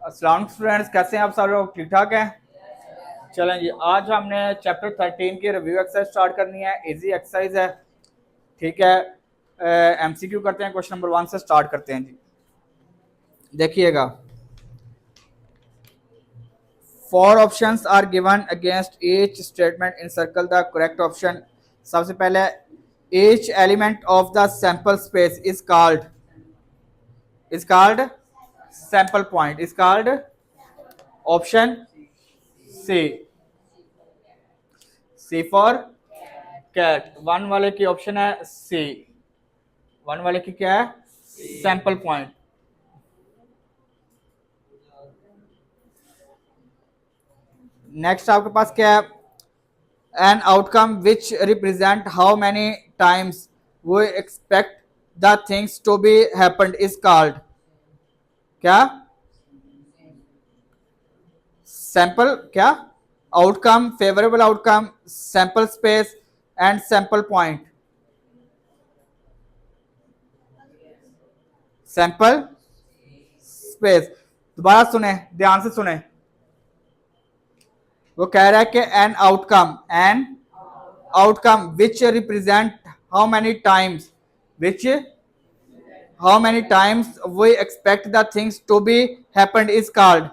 अस्सलाम स्टूडेंट्स, कैसे हैं आप सब लोग? ठीक ठाक हैं? चलें जी, आज हमने चैप्टर 13 की रिव्यू एक्सरसाइज स्टार्ट करनी है। इजी एक्सरसाइज है, ठीक है। एमसीक्यू करते हैं, क्वेश्चन नंबर 1 से स्टार्ट करते हैं जी। देखिएगा, 4 options are given against each statement in circle the correct option. सबसे पहले, each element of the sample space is called sample point, is called option C. C for cat. One वाले की option है सी। One वाले की क्या है? Sample point. Next आपके पास क्या है? An outcome which represent how many times वो expect the things to be happened is called क्या? सैंपल क्या? Outcome, favourable outcome, sample space and sample point. Sample space. दोबारा सुने, ध्यान से सुने। वो कह रहा है कि an outcome which represent how many times which how many times we expect the things to be happened is called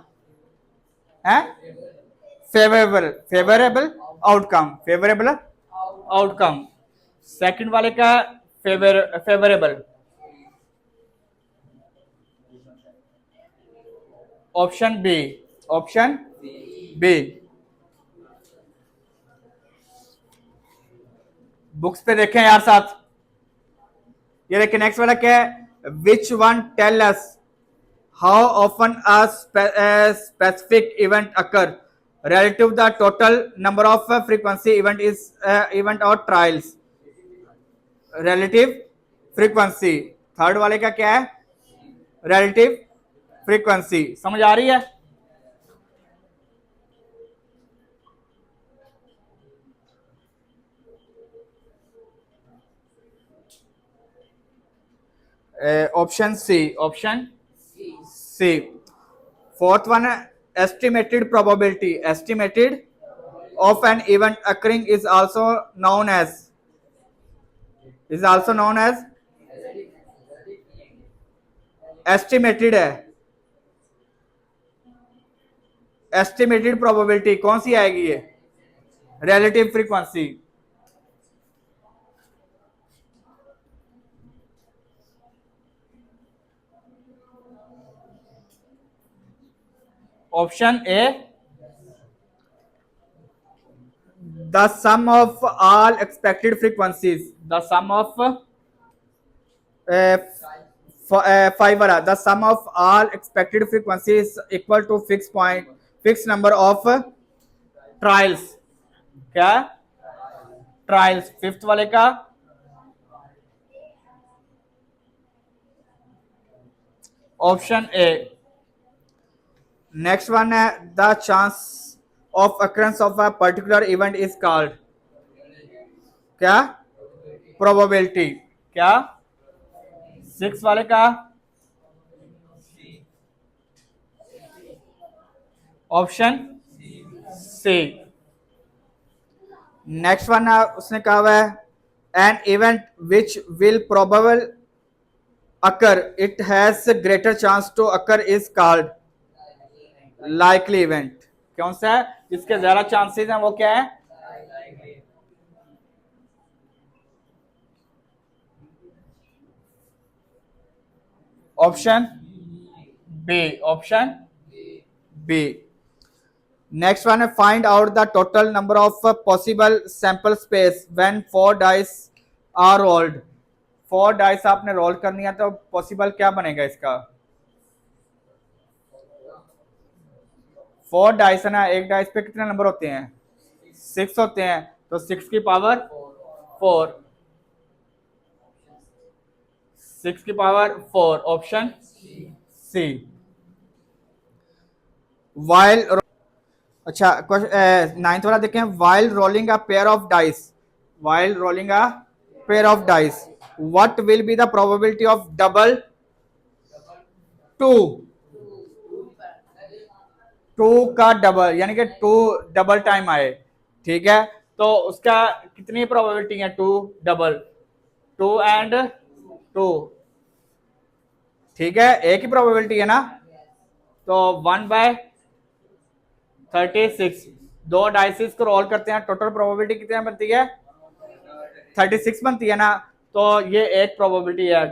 है फेवरेबल आउटकम। सेकंड वाले का favourable. Option B. Option B. Books पे देखें यार साथ। ये देखिए, नेक्स्ट वाला क्या है? Which one tell us how often a specific event occur relative the total number of frequency event or trials। relative frequency। Third वाले का क्या है? relative frequency। समझ आ रही है? Option C. Option C. Fourth one है estimated probability। estimated of an event occurring is also known as estimated है। estimated probability कौन सी आएगी? ये relative frequency। Option A, the sum of all expected frequencies। the sum of 5 वाला, the sum of all expected frequencies equal to fixed number of trials। क्या? Trials. Fifth वाले का option A. Next one है the chance of occurrence of a particular event is called क्या? Probability. क्या? Six वाले का option C. Next one है, उसने कहा हुआ है an event which will probable occur it has greater chance to occur is called likely event. कौन सा है जिसके ज्यादा चांसेस हैं? वो क्या है? Option B. Option B. Next one है find out the total number of possible sample space when 4 dice are rolled. 4 dice आपने रोल करनी है तो पॉसिबल क्या बनेगा इसका? 4 डाइस है ना, एक डाइस पे कितने नंबर होते हैं? 6 होते हैं, तो 6 की पावर 4। 6 की पावर 4। Option C. वाइल अच्छा, नाइन्थ वाला देखें। While rolling a pair of dice, while rolling a pair of dice, what will be the probability of double 2? Two का डबल, यानी कि टू डबल टाइम आए, ठीक है, तो उसका कितनी प्रोबेबिलिटी है, two double, two and two, ठीक है, एक ही प्रोबेबिलिटी है ना, तो 1/36, दो डाइसिस को रोल करते हैं, टोटल प्रोबेबिलिटी कितनी बनती है, 36 बनती है ना, तो ये एक प्रोबेबिलिटी है,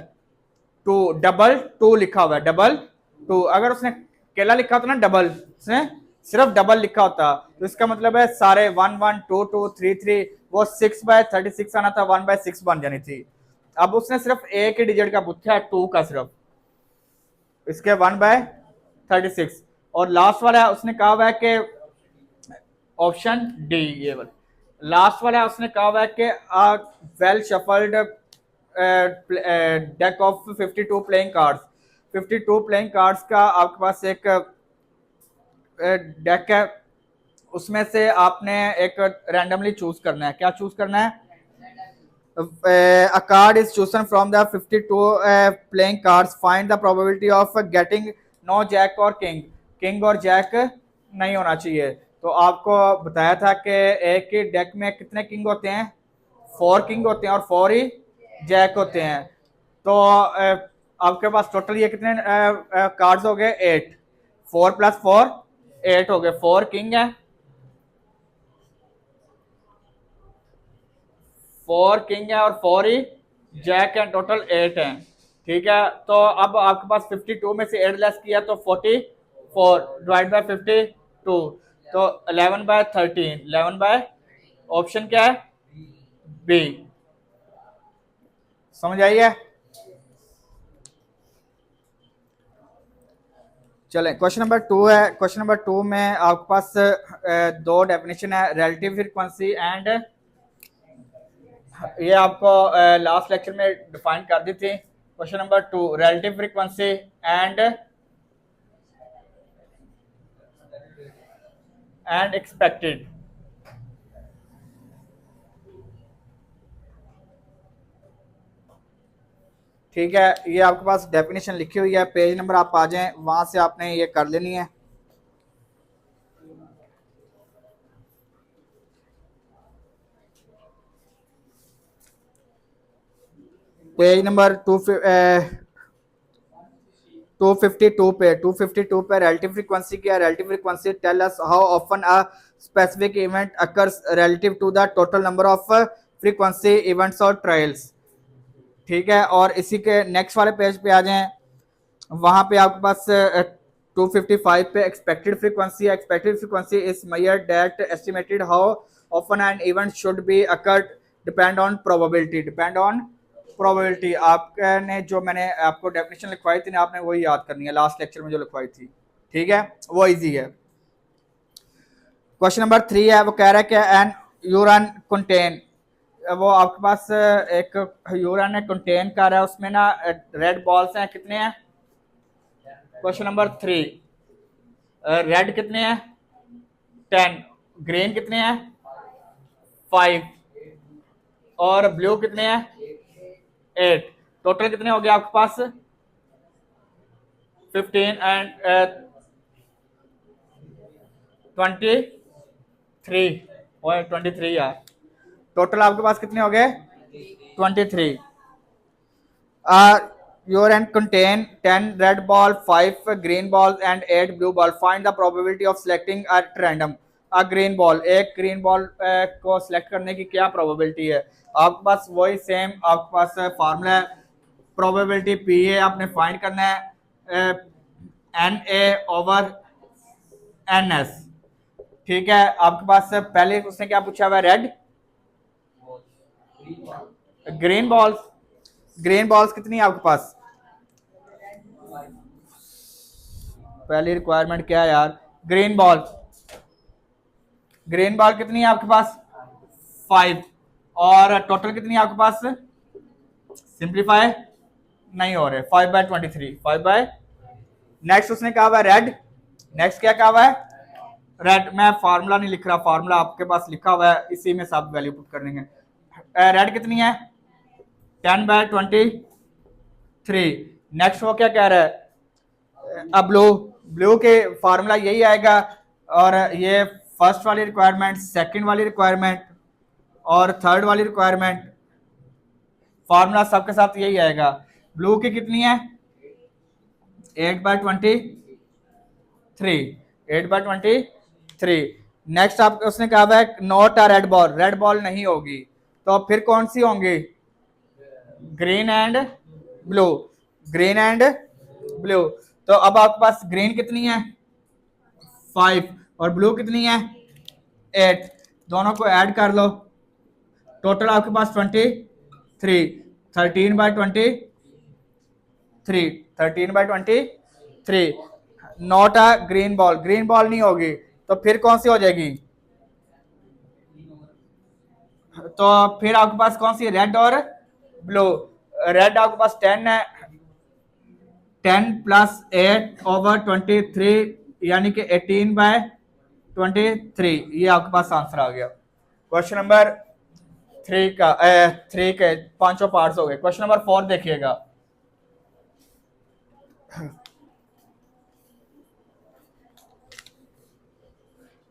टू डबल टू लिखा हुआ है, डबल टू, अगर उसने केला लिखा होता ना डबल, उसने सिर्फ डबल लिखा होता तो इसका मतलब है सारे 1 1 2 2 3 3 वो 6/36 आना था, 1/6 बन जानी थी। अब उसने सिर्फ एक ही डिजिट का पूछा है, टू का सिर्फ, इसके 1/36, और लास्ट वाला उसने कहा हुआ है कि ऑप्शन डी, ये वाला लास्ट वाला उसने कहा हुआ है कि well shuffled deck of 52 playing cards, 52 playing cards का आपके पास एक डेक है, उसमें से आपने एक रैंडमली चूज करना है, क्या चूज करना है, a card is chosen from the 52 playing cards, find the probability of getting no jack or king, king और jack नहीं होना चाहिए, तो आपको बताया था कि एक ही डेक में कितने किंग होते हैं, 4 किंग होते हैं और 4 ही जैक होते हैं, तो आपके पास टोटल ये कितने कार्ड्स हो गए, 8, 4 + 4 8 हो गए, 4 किंग है, 4 किंग है और 4 ही जैक है, टोटल 8 है, ठीक है, तो अब आपके पास 52 में से 8 लेस किया तो 44 डिवाइड बाय 52, तो 11/13, 11 बाय, ऑप्शन क्या है, बी, समझ आई है। चलें क्वेश्चन नंबर 2 है, क्वेश्चन नंबर 2 में आपके पास दो डेफिनेशन है, रिलेटिव फ्रीक्वेंसी एंड, ये आपको लास्ट लेक्चर में डिफाइन कर दी थी। Question number 2, relative frequency and expected, ठीक है, ये आपके पास डेफिनेशन लिखी हुई है, पेज नंबर आप आ जाएं, वहां से आपने ये कर लेनी है। पेज नंबर 252 पे, 252 पे रिलेटिव फ्रीक्वेंसी क्या है, relative frequency tell us how often a specific event occurs relative to the total number of frequency events और ट्रायल्स, ठीक है, और इसी के नेक्स्ट वाले पेज पे आ जाएं, वहां पे आपके पास 255 पे एक्सपेक्टेड फ्रीक्वेंसी है, expected frequency is measured that estimated how often an event should be occurred depend on probability, depend on probability, आपने जो मैंने आपको डेफिनेशन लिखवाई थी ना, आपने वही याद करनी है, लास्ट लेक्चर में जो लिखवाई थी, ठीक है, वो इजी है। क्वेश्चन नंबर 3 है, वो कह रहा है कि एन यूरन कंटेन, वो आपके पास एक यूरन कंटेन कर रहा है, उसमें ना रेड बॉल्स हैं, कितने हैं, क्वेश्चन नंबर 3, रेड कितने हैं, 10, ग्रीन कितने हैं, 5, और ब्लू कितने हैं, 8, टोटल कितने हो गए आपके पास, 15 एंड 23, और 23 यार, टोटल आपके पास कितने हो गए, 23, urine contain 10 red ball, 5 green balls and 8 blue ball, find the probability of selecting at random a green ball, एक green ball को select करने की क्या probability है, आपके पास वही सेम आपके पास फार्मूला है, probability PA आपने फाइंड करना है NA/NS, ठीक है, आपके पास पहले उसने क्या पूछा हुआ है, red, green balls, green balls कितनी है आपके पास, पहली रिक्वायरमेंट क्या है यार, ग्रीन बॉल, ग्रीन बॉल कितनी है आपके पास, 5, और टोटल कितनी है आपके पास, सिंप्लीफाई नहीं हो रहे, 5/23, 5 नेक्स्ट उसने कहा हुआ है रेड, नेक्स्ट क्या कहा हुआ है, रेड, मैं फार्मूला नहीं लिख रहा, फार्मूला आपके पास लिखा हुआ है, इसी में सब वैल्यू पुट करनी है, रेड कितनी है, 10/23, नेक्स्ट वो क्या कह रहा है, अब ब्लू ब्लू के फार्मूला यही आएगा, और ये फर्स्ट वाली रिक्वायरमेंट, सेकंड वाली रिक्वायरमेंट और थर्ड वाली रिक्वायरमेंट, फार्मूला सबके साथ यही आएगा। ब्लू की कितनी है? 8/23, 8/23। नेक्स्ट आप उसने कहा है not a red ball, red ball नहीं होगी, तो फिर कौन सी होंगी? Green and blue, green and blue. तो अब आपके पास ग्रीन कितनी है? 5, और ब्लू कितनी है? 8। दोनों को ऐड कर लो, टोटल आपके पास 23, 13/23। Not a green ball, green ball नहीं होगी, तो फिर कौन सी हो जाएगी? तो फिर आपके पास कौन सी? रेड और ब्लू। रेड आपके पास 10 है, 10 + 8/23 यानी कि 18/23। ये आपके पास आंसर आ गया। क्वेश्चन नंबर 3 के 5 पार्ट्स हो गए। क्वेश्चन नंबर 4 देखिएगा।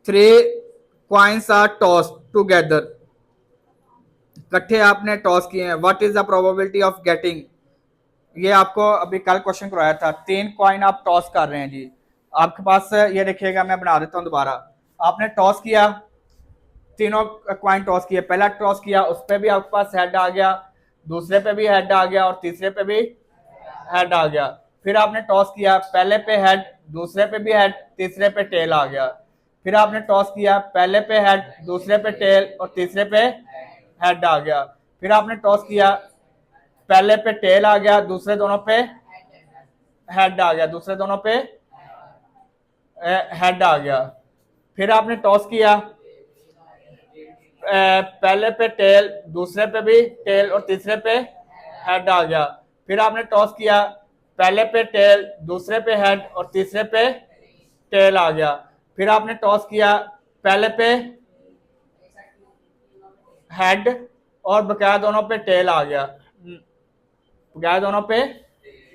3 coins are tossed together, इकट्ठे आपने टॉस किए हैं। What is the probability of getting? ये आपको अभी कल क्वेश्चन करवाया था। 3 कॉइन आप टॉस कर रहे हैं जी, आपके पास ये देखिएगा, मैं बना देता हूं दोबारा। आपने टॉस किया, तीनों कॉइन टॉस किए। पहला टॉस किया, उस पर भी आपके पास हेड आ गया, दूसरे पे भी हेड आ गया और तीसरे पे भी हेड आ गया। फिर आपने टॉस किया, पहले पे हेड, दूसरे पे भी हेड, तीसरे पे टेल आ गया। फिर आपने टॉस किया, पहले पे हेड, दूसरे पे टेल और तीसरे पे हेड आ गया। फिर आपने टॉस किया, पहले पे टेल आ गया, दूसरे दोनों पे हेड आ गया, दूसरे दोनों पे हेड आ गया। फिर आपने टॉस किया, पहले पे टेल, दूसरे पे भी टेल और तीसरे पे हेड आ गया। फिर आपने टॉस किया, पहले पे टेल, दूसरे पे हेड और तीसरे पे टेल आ गया। फिर आपने टॉस किया, पहले पे हेड और बकाया दोनों पे टेल आ गया, बकाया दोनों पे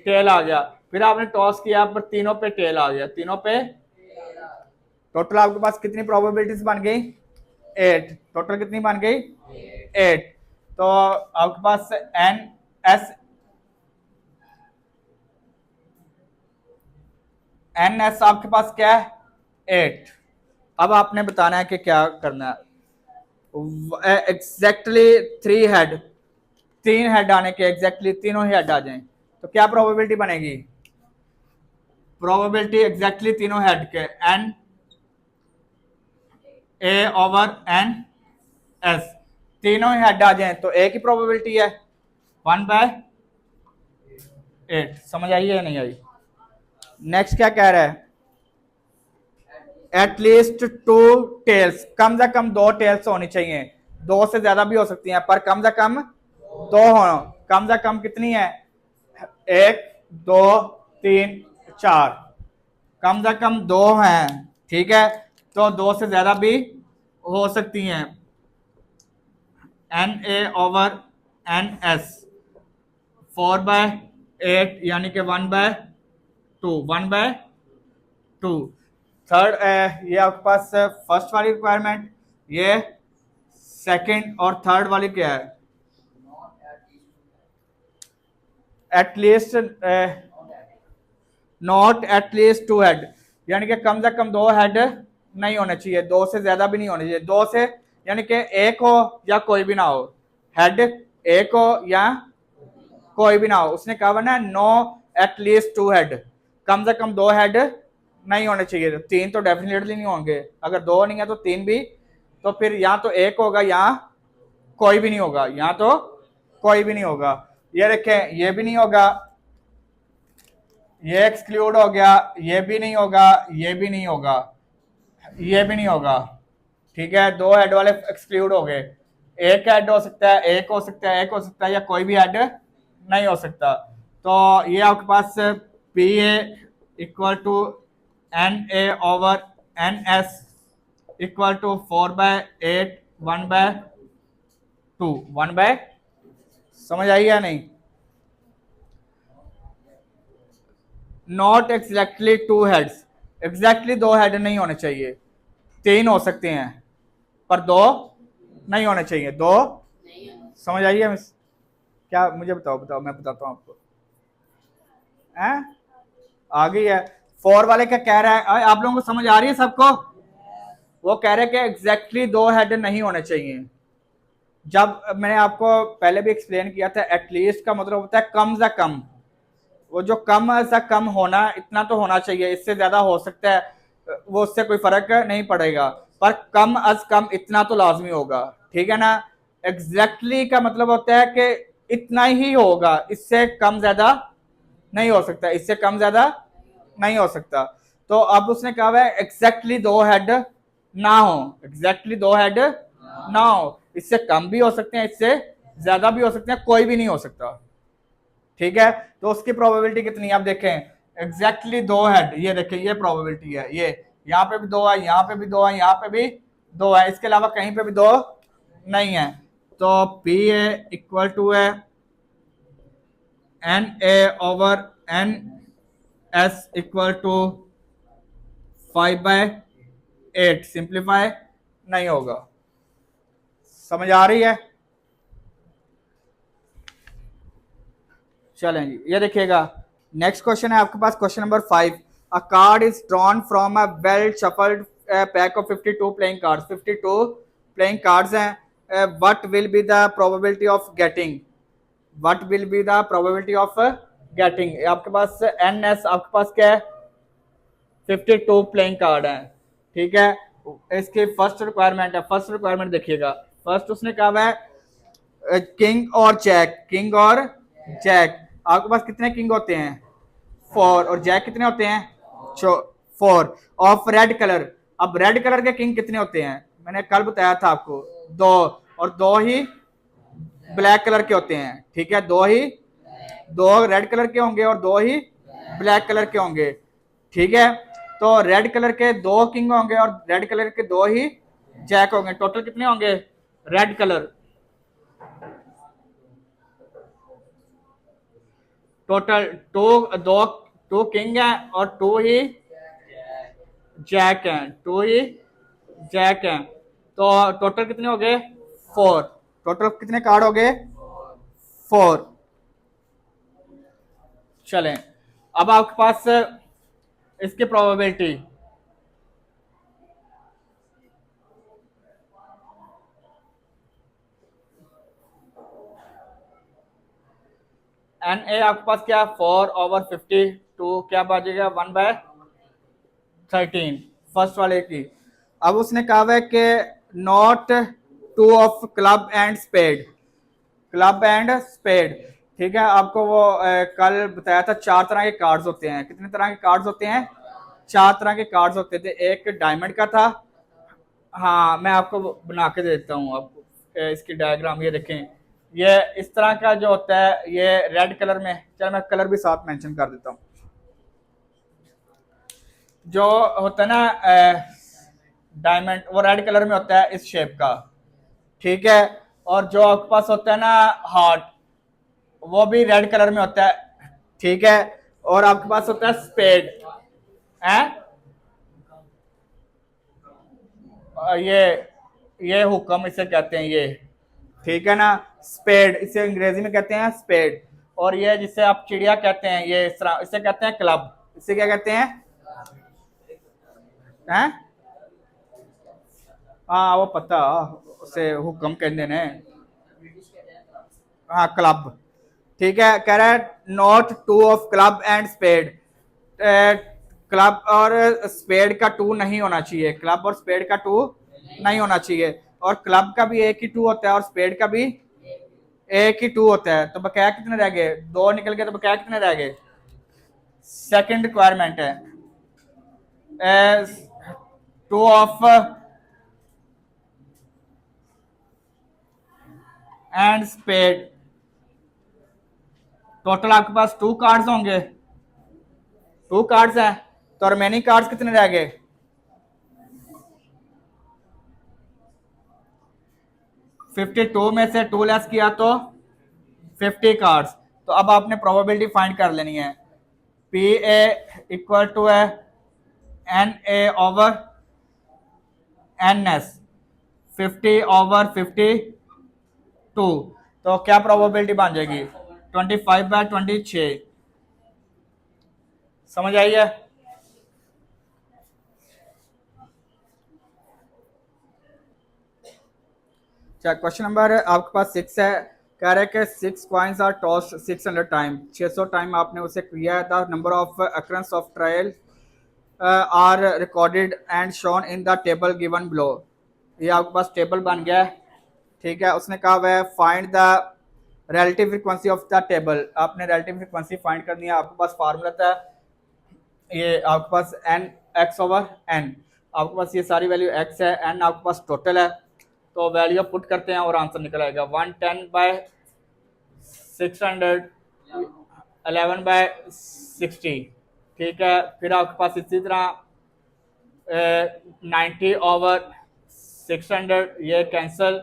टेल आ गया। फिर आपने टॉस किया, पर तीनों पे टेल आ गया, तीनों पे। टोटल आपके पास कितनी प्रोबेबिलिटीज बन गई? 8। टोटल कितनी बन गई? 8। तो आपके पास एन एस आपके पास क्या है? 8। अब आपने बताना है कि क्या करना है। एग्जैक्टली 3 हेड, 3 हेड आने के, एग्जैक्टली तीनों ही हेड आ जाएं, तो क्या प्रोबेबिलिटी बनेगी? प्रोबेबिलिटी एग्जैक्टली तीनों हेड के, एन A/n S, तीनों ही हेड आ जाएं तो ए की प्रोबेबिलिटी है 1/8। समझ आई है नहीं आई? नेक्स्ट क्या कह रहा है? एटलीस्ट 2 टेल्स, कम से कम 2 टेल्स होनी चाहिए। 2 से ज्यादा भी हो सकती हैं, पर कम से कम 2 हो। कम से कम कितनी है? 1, 2, 3, 4। कम से कम 2 हैं, ठीक है। तो 2 से ज्यादा भी हो सकती हैं। Na/ns 4/8 यानी कि 1/2, 1/2। थर्ड, ये आपके पास फर्स्ट वाली रिक्वायरमेंट, ये सेकंड और थर्ड वाली क्या है? एटलीस्ट, नॉट एटलीस्ट 2 हेड, यानी कि कम से कम 2 हेड नहीं होने चाहिए, 2 से ज्यादा भी नहीं होने चाहिए। 2 से यानी कि एक हो या कोई भी ना हो, हेड एक हो या कोई भी ना हो। उसने कहा ना नो एटलीस्ट 2 हेड, कम से कम 2 हेड नहीं होने चाहिए। 3 तो डेफिनेटली नहीं होंगे, अगर 2 नहीं है तो 3 भी, तो फिर यहाँ तो एक होगा, यहाँ कोई भी नहीं होगा, यहाँ तो कोई भी नहीं होगा। ये देखें, ये भी नहीं होगा, ये एक्सक्लूड हो गया, ये भी नहीं होगा, ये भी नहीं होगा, ये भी नहीं होगा, ठीक है। 2 हेड वाले एक्सक्लूड हो गए। एक हेड हो सकता है, एक हो सकता है, एक हो सकता है, या कोई भी हेड नहीं हो सकता। तो ये आपके पास PA = NA/NS = 4/8, 1/2, 1/, समझ आई या नहीं? नॉट एक्जैक्टली 2 हेड्स, एग्जैक्टली दो हेड नहीं होने चाहिए, तीन हो सकते हैं पर दो नहीं होने चाहिए। दो समझ आइए मिस? क्या मुझे बताओ बताओ, मैं बताता हूँ आपको। हैं आ गई है। फोर वाले क्या कह रहा है, आप लोगों को समझ आ रही है सबको? वो कह रहे हैं कि एग्जैक्टली दो हेड नहीं होने चाहिए। जब मैंने आपको पहले भी एक्सप्लेन किया था, एटलीस्ट का मतलब होता है कम से कम। वो जो कम से कम होना, इतना तो होना चाहिए, इससे ज्यादा हो सकता है वो उससे कोई फर्क नहीं पड़ेगा, पर कम अज कम इतना तो लाजमी होगा, ठीक है ना। एग्जैक्टली का मतलब होता है कि इतना ही होगा, इससे कम ज्यादा नहीं हो सकता, इससे कम ज्यादा नहीं हो सकता। तो अब उसने कहा है एग्जैक्टली दो हेड ना हो, एग्जैक्टली दो हेड ना हो, इससे कम भी हो सकते हैं, इससे ज्यादा भी हो सकते हैं, कोई भी नहीं हो सकता, ठीक है। तो उसकी प्रोबेबिलिटी कितनी है आप देखें, एग्जैक्टली दो हेड, ये देखें ये प्रोबेबिलिटी है, ये यहाँ पे भी दो है, यहाँ पे भी दो है, यहाँ पे भी दो है, इसके अलावा कहीं पे भी दो नहीं है। तो पी ए इक्वल टू है N A over N S equal to 5/8, simplify नहीं होगा। समझ आ रही है? चलें जी, ये देखिएगा नेक्स्ट क्वेश्चन है आपके पास, question number 5। A card is drawn from a well shuffled pack of 52 playing cards. 52 playing cards हैं। What will be the probability of getting, what will be the probability of getting. आपके पास N S, आपके पास क्या है, 52 playing card है, ठीक है। इसकी फर्स्ट रिक्वायरमेंट है, फर्स्ट रिक्वायरमेंट देखिएगा, फर्स्ट उसने कहा है किंग और जैक, किंग और जैक। आपके पास कितने किंग होते हैं, 4, और जैक कितने होते हैं, 4 ऑफ रेड कलर। अब रेड कलर के किंग कितने होते हैं, मैंने कल बताया था आपको, 2, और 2 ही ब्लैक कलर के होते हैं, ठीक है। दो रेड कलर के होंगे और 2 ही ब्लैक कलर के होंगे, ठीक है। तो रेड कलर के 2 किंग होंगे और रेड कलर के 2 ही जैक होंगे। टोटल कितने होंगे, red colour total two king है और 2 ही जैक हैं, 2 ही जैक हैं। तो टोटल कितने हो गए, 4। टोटल कितने कार्ड हो गए, 4। चलें, अब आपके पास इसकी प्रोबेबिलिटी, एन ए आपके पास क्या, 4/52, क्या बचेगा, 1/13 फर्स्ट वाले की। अब उसने कहा है कि not 2 of club and spade, club and spade, ठीक है। आपको वो कल बताया था 4 तरह के कार्ड्स होते हैं। कितने तरह के कार्ड्स होते हैं, 4 तरह के कार्ड्स होते थे। एक डायमंड का था, हाँ मैं आपको बना के देता हूँ आपको, इसकी डायग्राम ये देखें, ये इस तरह का जो होता है, ये रेड कलर में, चलो मैं कलर भी साथ मेंशन कर देता हूँ। जो होता है ना डायमंड, वो रेड कलर में होता है इस शेप का, ठीक है। और जो आपके पास होता है ना हार्ट, वो भी रेड कलर में होता है, ठीक है। और आपके पास होता है स्पेड है, ये हुक्म इसे कहते हैं ये, ठीक है ना। स्पेड इसे अंग्रेजी में कहते हैं स्पेड। और ये जिसे आप चिड़िया कहते हैं, ये इस तरह इसे कहते हैं क्लब। इसे क्या कहते हैं, हैं? हाँ वो पता, उसे हुक्म कहते हैं, हाँ क्लब, ठीक है। कह रहा है not 2 of club and spade, क्लब और स्पेड का 2 नहीं होना चाहिए, क्लब और स्पेड का 2 नहीं होना चाहिए। और क्लब का भी एक ही 2 होता है और स्पेड का भी एक ही 2 होता है। तो बकाया कितने रह गए, 2 निकल गए, तो बकाया कितने रह गए। सेकंड रिक्वायरमेंट है 2 ऑफ एंड स्पेड। टोटल आपके पास 2 कार्ड्स होंगे, 2 कार्ड्स हैं, तो रिमेनिंग कार्ड्स कितने रह गए, 52 में से 2 लेस किया तो 50 कार्ड्स। तो अब आपने प्रोबेबिलिटी फाइंड कर लेनी है, पी ए इक्वल टू है N A over N S 50/52, तो क्या प्रोबेबिलिटी बन जाएगी 25/26। समझ आई है? अच्छा, क्वेश्चन नंबर आपके पास 6 है। कह रहे हैं कि 6 coins are tossed 600 time, 600 time आपने उसे किया था। Number of occurrence of trial are recorded and shown in the table given below. ये आपके पास टेबल बन गया है, ठीक है। उसने कहा हुआ है find the relative frequency of the table. आपने रिलेटिव फ्रीक्वेंसी फाइंड करनी है। आपके पास फार्मूला था, ये आपके पास एन एक्स ओवर एन, आपके पास ये सारी वैल्यू एक्स है, एन आपके पास टोटल है, तो वैल्यू पुट करते हैं और आंसर निकल आएगा 110/600 11/60, ठीक है। फिर आपके पास इसी तरह 90/600, ये कैंसल,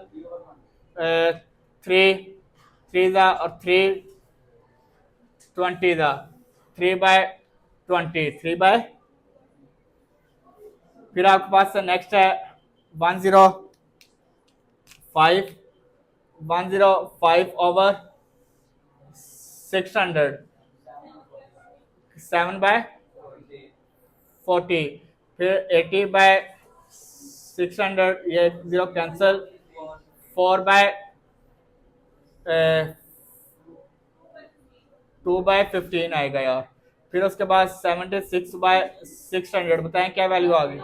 3 दा और 320 दा 3/20 3 फिर आपके पास नेक्स्ट है 105/600 7/40, फिर 80/600, ये 0 कैंसल, 4/2/15 आएगा यार। फिर उसके बाद 76/600, बताएं क्या वैल्यू आ गई?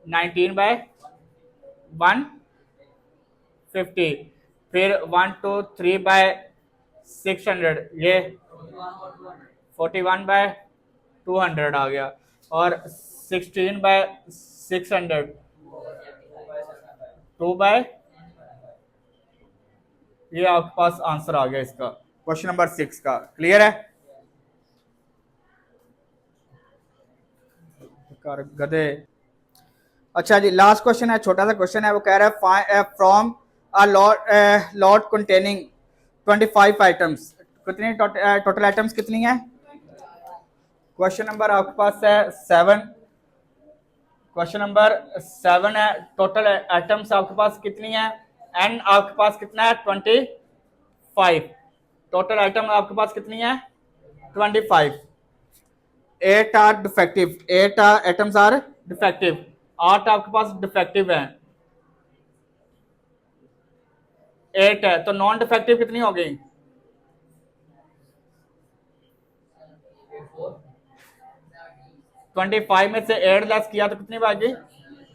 19/150, फिर 123/600, ये 41/200 आ गया, और 16/600 2/, ये आपके पास आंसर आ गया इसका, क्वेश्चन नंबर 6 का। क्लियर है? गधे। अच्छा जी, लास्ट क्वेश्चन है, छोटा सा क्वेश्चन है। वो कह रहा है from a lot containing 25 items, कितनी टोटल आइटम्स कितनी है? क्वेश्चन नंबर आपके पास है 7। क्वेश्चन नंबर 7 है, टोटल आइटम्स आपके पास कितनी है? एन आपके पास कितना है? 25। टोटल आइटम आपके पास कितनी है? 25। 8 are defective, 8 items are defective, 8 आपके पास डिफेक्टिव है, 8 है, तो नॉन डिफेक्टिव कितनी हो गई? 25 में से 8 लेस किया तो कितनी बात गई?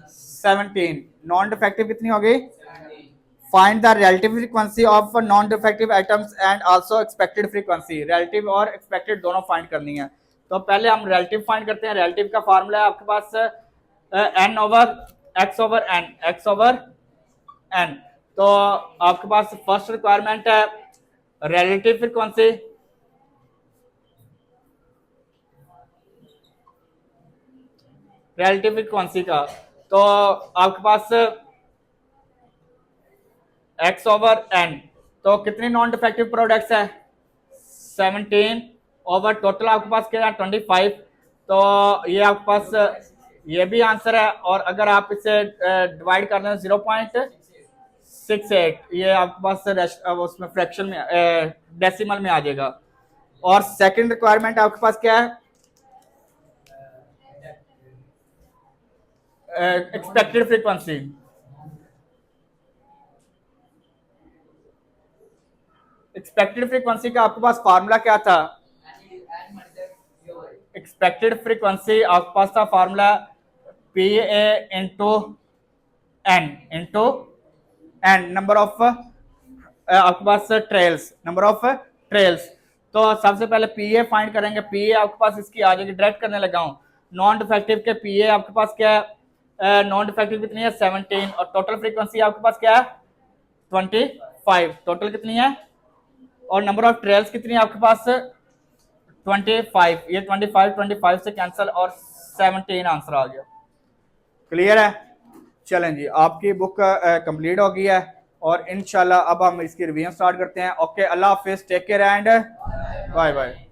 17। नॉन डिफेक्टिव कितनी हो गई? Find the relative frequency of non defective items and also expected frequency. Relative और एक्सपेक्टेड दोनों फाइंड करनी है। तो पहले हम रिलेटिव फाइंड करते हैं। रिलेटिव का फार्मूला है आपके पास N over X over N, X over N. तो आपके पास फर्स्ट रिक्वायरमेंट है रिलेटिव फ्रीक्वेंसी, रिलेटिव फ्रीक्वेंसी का, तो आपके पास एक्स ओवर एन, तो कितनी नॉन डिफेक्टिव प्रोडक्ट्स है? 17 ओवर टोटल आपके पास क्या है? 25। तो ये आपके पास ये भी आंसर है, और अगर आप इसे डिवाइड कर दें 0.68, ये आपके पास उसमें फ्रैक्शन में डेसिमल में आ जाएगा। और सेकंड रिक्वायरमेंट आपके पास क्या है? Expected frequency. एक्सपेक्टेड फ्रीक्वेंसी का आपके पास फार्मूला क्या था? एक्सपेक्टेड फ्रीक्वेंसी आपके पास था formula P A into N number of आपके पास ट्रेल्स, नंबर ऑफ ट्रेल्स। तो सबसे पहले पी ए फाइंड करेंगे। पी ए आपके पास इसकी आ जाएगी, डायरेक्ट करने लगा हूं। नॉन डिफेक्टिव के पी ए आपके पास क्या है? नॉन डिफेक्टिव कितनी है? 17, और टोटल फ्रीक्वेंसी आपके पास क्या है? 25। टोटल कितनी है? और नंबर ऑफ ट्रेल्स कितनी है आपके पास? 25। ये 25 से कैंसिल, और 17 आंसर आ गया। क्लियर है? चलें जी, आपकी बुक कंप्लीट हो गई है, और इंशाल्लाह अब हम इसकी रिवीजन स्टार्ट करते हैं। ओके, अल्लाह हाफिज, take care and bye bye.